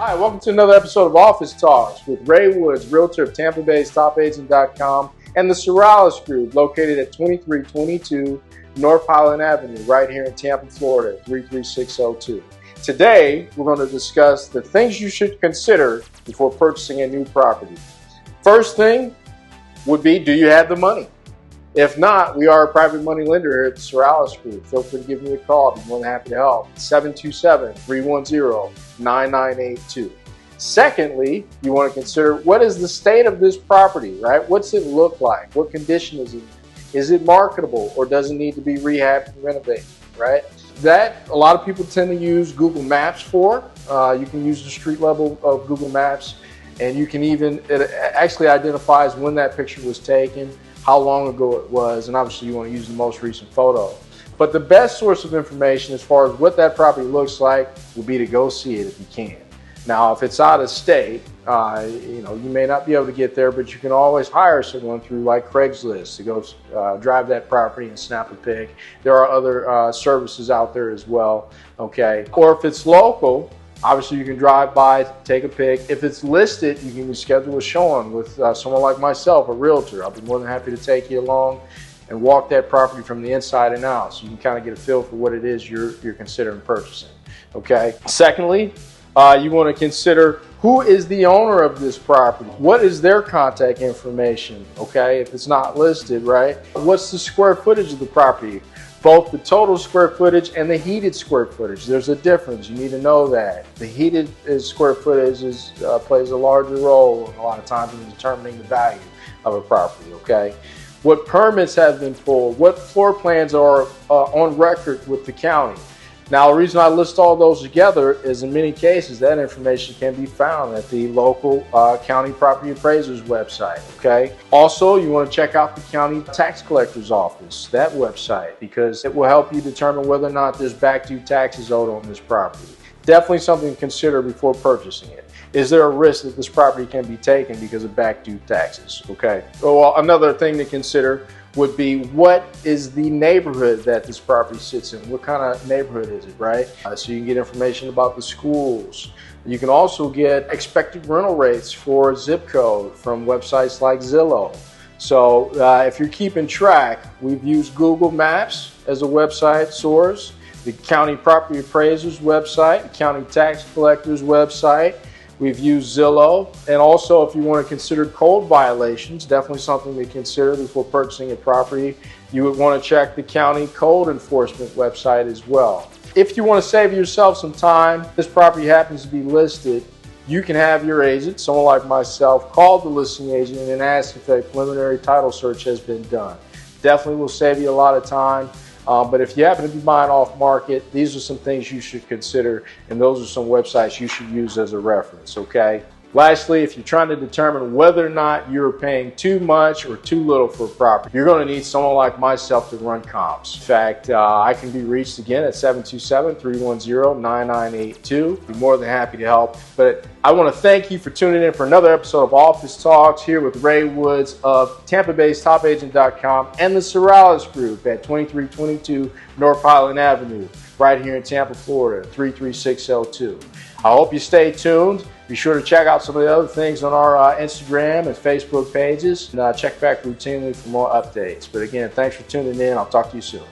Hi, welcome to another episode of Office Talks with Ray Woods, realtor of Tampa Bay's TopAgent.com and the Sorales Group, located at 2322 North Highland Avenue, right here in Tampa, Florida, 33602. Today, we're going to discuss the things you should consider before purchasing a new property. First thing would be, do you have the money? If not, we are a private money lender here at the Sorales Group. Feel free to give me a call. I'll be more than happy to help. 727-310-9982. Secondly, you want to consider, what is the state of this property, right? What's it look like? What condition is it in? Is it marketable or does it need to be rehabbed and renovated, right? That a lot of people tend to use Google Maps for. You can use the street level of Google Maps, and you can even, it actually identifies when that picture was taken, how long ago it was, and obviously you want to use the most recent photo. But the best source of information as far as what that property looks like will be to go see it if you can. Now, if it's out of state, you may not be able to get there, but you can always hire someone through like Craigslist to go drive that property and snap a pic. There are other services out there as well, okay? Or if it's local, obviously you can drive by, take a pic. If it's listed, you can schedule a showing with someone like myself, a realtor. I'll be more than happy to take you along and walk that property from the inside and out so you can kind of get a feel for what it is you're considering purchasing, okay? Secondly, you want to consider who is the owner of this property. What is their contact information, okay? If it's not listed, right? What's the square footage of the property? Both the total square footage and the heated square footage. There's a difference. You need to know that. The heated square footage plays a larger role a lot of times in determining the value of a property, okay? What permits have been pulled? What floor plans are on record with the county? Now, the reason I list all those together is in many cases that information can be found at the local county property appraiser's website, okay? Also, you want to check out the county tax collector's office, that website, because it will help you determine whether or not there's back due taxes owed on this property. Definitely something to consider before purchasing it. Is there a risk that this property can be taken because of back due taxes, okay? Well, another thing to consider would be, what is the neighborhood that this property sits in? What kind of neighborhood is it, right? So you can get information about the schools. You can also get expected rental rates for zip code from websites like Zillow. So if you're keeping track, we've used Google Maps as a website source, the county property appraiser's website, the county tax collector's website. We've used Zillow, and also if you want to consider code violations, definitely something to consider before purchasing a property. You would want to check the county code enforcement website as well. If you want to save yourself some time, this property happens to be listed, you can have your agent, someone like myself, call the listing agent and ask if a preliminary title search has been done. Definitely will save you a lot of time. But if you happen to be buying off market, these are some things you should consider, and those are some websites you should use as a reference, okay? Lastly, if you're trying to determine whether or not you're paying too much or too little for a property, you're going to need someone like myself to run comps. In fact, I can be reached again at 727-310-9982. Be more than happy to help. But I want to thank you for tuning in for another episode of Office Talks here with Ray Woods of Tampa Bay's TopAgent.com and the Sorales Group at 2322 North Highland Avenue, right here in Tampa, Florida, 33602. I hope you stay tuned. Be sure to check out some of the other things on our Instagram and Facebook pages, and check back routinely for more updates. But again, thanks for tuning in. I'll talk to you soon.